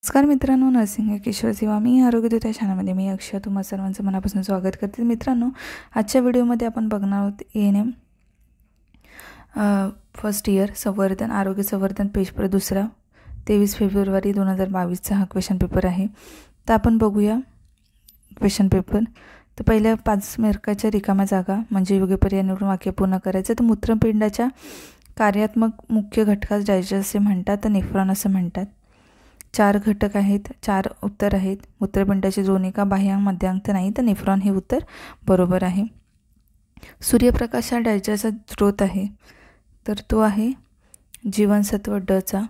नमस्कार मित्रांनो, नर्सिंग किशोर सेवा मी आरोग्यदूत या चॅनलमध्ये मी अक्षय तुम्हा सर्वांचं मनापासून स्वागत करते। मित्रांनो, आजच्या व्हिडिओमध्ये आपण बघणार आहोत एएनएम फर्स्ट इयर संवर्धन आरोग्य संवर्धन पेपर दुसरा 23 फेब्रुवारी 2022 हा क्वेश्चन पेपर आहे। तर आपण बघूया क्वेश्चन पेपर। तर पहिल्या 5 मार्काच्या रिकाम्या जागा म्हणजे योग्य पर्याय निवडून वाक्य पूर्ण करायचं। तर मूत्रपिंडाच्या कार्यात्मक मुख्य घटकास डायजेस्ट असे म्हणतात, तर नेफ्रॉन असं म्हणतात। 4 घटक आहेत, 4 उत्तर आहेत। मूत्रपिंडाची जोनिका बाह्यांग मध्यांग नाही, तर नेफ्रॉन हे उत्तर बरोबर आहे। सूर्यप्रकाश हा डायजेस्टचा स्रोत आहे, तर तो आहे जीवनसत्व ड चा।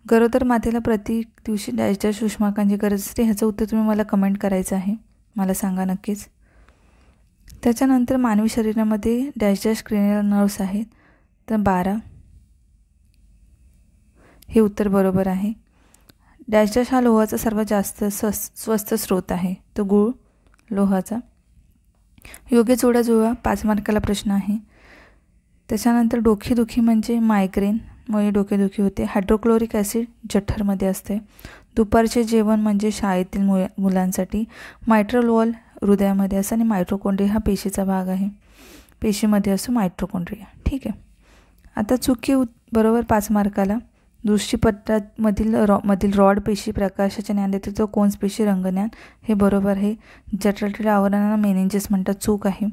गरोदर मातेला प्रति दिवशी डायजेस्ट उष्माकांची गरज असते, ह्याचं उत्तर तुम्ही मला कमेंट करायचं आहे, मला सांगा नक्कीच। त्याच्यानंतर मानवी शरीरामध्ये डायजेस्ट क्रेनियल नर्व्स आहेत, तर 12 हे उत्तर बरोबर आहे। डायजेस्ट हा लोहाचा सर्वात जास्त स्वस्त स्रोत आहे, तो गुळ लोहाचा। योग्य जोडा जुळवा 5 मार्काला प्रश्न आहे। त्याच्यानंतर डोकेदुखी म्हणजे मायग्रेनमुळे डोकेदुखी होते। हायड्रोक्लोरिक ॲसिड जठरमध्ये असते। दुपारचे जेवण म्हणजे शाळेतील मुलांसाठी। मायट्रल वॉल हृदयामध्ये असतो आणि मायटोकॉन्ड्रिया हा पेशीचा भाग आहे, पेशीमध्ये असतो मायटोकॉन्ड्रिया। ठीक आहे, आता चुकी बरोबर 5 मार्काला दृष्टिपटलामधील रॉड पेशी प्रकाशाचे ज्ञान देते, तो कोन्स पेशी रंगज्ञान हे बरोबर आहे। जठरातील आवरणाला मेनिंजेस म्हणतात, चूक आहे।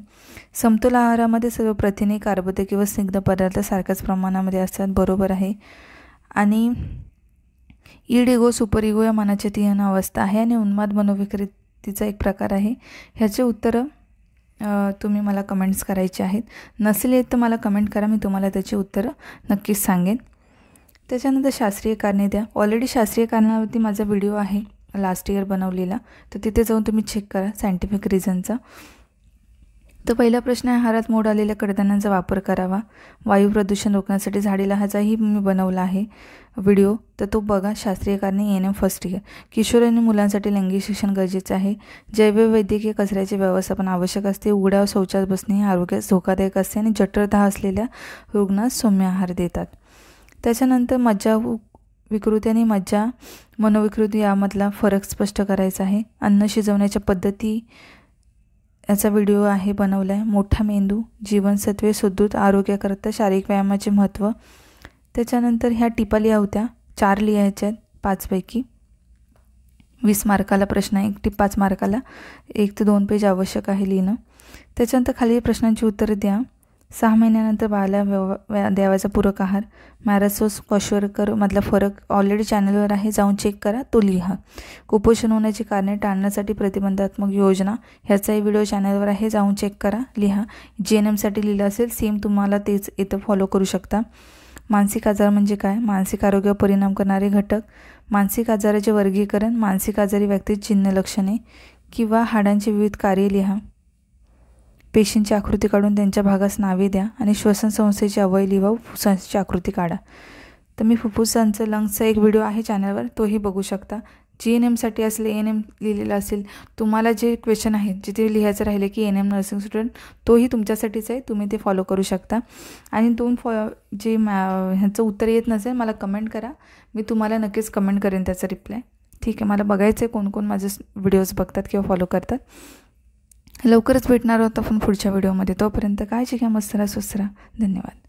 समतोल आहारामध्ये सर्व प्रथिने कार्बोदके किंवा स्निग्ध पदार्थ सारख्याच प्रमाणामध्ये असतात, बरोबर आहे। आणि ईड इगो सुपर इगो या मनाची तीन अवस्था आहे आणि उन्माद मनोविकृतीचा एक प्रकार आहे। ह्याचे उत्तरं तुम्ही मला कमेंट्स करायचे आहेत। नसेल येत तर मला कमेंट करा, मी तुम्हाला त्याची उत्तरं नक्कीच सांगेन। त्याच्यानंतर शास्त्रीय कारणे द्या। ऑलरेडी शास्त्रीय कारणावरती माझा व्हिडिओ आहे लास्ट इयर बनवलेला, तर तिथे जाऊन तुम्ही चेक करा सायंटिफिक रिझनचा। तर पहिला प्रश्न आहे, आहारात मोड आलेल्या कडधान्यांचा वापर करावा। वायू प्रदूषण रोखण्यासाठी झाडे लावायचाही मी बनवला आहे व्हिडिओ, तर तो बघा। शास्त्रीय कारणे एएनएम फर्स्ट इयर। किशोर आणि मुलांसाठी लैंगिक शिक्षण गरजेचे आहे। जैववैद्यकीय कचऱ्याचे व्यवस्थापन आवश्यक असते। उघड्यावर शौचास बसणे हे आरोग्यास धोकादायक असते आणि जठरदाह असलेल्या रुग्णास सौम्य आहार देतात। त्याच्यानंतर मज्जा विकृती आणि मज्जा मनोविकृती यामधला फरक स्पष्ट करायचा आहे। अन्न शिजवण्याच्या पद्धती याचा व्हिडिओ आहे बनवला आहे। मोठा मेंदू, जीवनसत्वे सुदृढ आरोग्याकरता शारीरिक व्यायामाचे महत्त्व। त्याच्यानंतर ह्या टिपा लिहा होत्या, 4 लिहायच्या आहेत 5 पैकी। 20 मार्काला प्रश्न आहे, 5 मार्काला 1 ते 2 पेज आवश्यक आहे लिहिणं। त्याच्यानंतर खालील प्रश्नांची उत्तरे द्या। 6 महिन्यानंतर बाळाला द्यावाचा पूरक आहार। मॅरासोस क्वाशोरकर मधला फरक ऑलरेडी चॅनलवर आहे, जाऊन चेक करा, तो लिहा। कुपोषण होण्याची कारणे टाळण्यासाठी प्रतिबंधात्मक योजना, ह्याचाही व्हिडिओ चॅनलवर आहे, जाऊन चेक करा, लिहा। जीएनएमसाठी लिहिलं असेल सेम तुम्हाला तेच इथं फॉलो करू शकता। मानसिक आजार म्हणजे काय, मानसिक आरोग्यावर परिणाम करणारे घटक, मानसिक आजाराचे वर्गीकरण, मानसिक आजारी व्यक्तीची चिन्ह लक्षणे किंवा हाडांची विविध कार्ये लिहा। पेशींची आकृती काढून त्यांच्या भागास नावे द्या आणि श्वसन संस्थेची अवयव लिहा, फुफ्फुसांची आकृती काढा। तर मी फुफ्फुसांचं लंग्सचा एक व्हिडिओ आहे चॅनलवर, तोही बघू शकता। जीएनएमसाठी असले एएनएम लिहिलेलं असेल, तुम्हाला जे क्वेश्चन आहेत जिथे लिहायचं राहिले की एएनएम नर्सिंग स्टुडंट, तोही तुमच्यासाठीच आहे, तुम्ही ते फॉलो करू शकता। आणि जे ह्याचं उत्तर येत नसेल मला कमेंट करा, मी तुम्हाला नक्कीच कमेंट करेन त्याचा रिप्लाय। ठीक आहे, मला बघायचं आहे कोण कोण माझे व्हिडिओज बघतात किंवा फॉलो करतात। लवकरच भेटणार आहोत आपण पुढच्या व्हिडिओमध्ये, तोपर्यंत काळजी घ्या, मस्त राहा, स्वस्त राहा, धन्यवाद।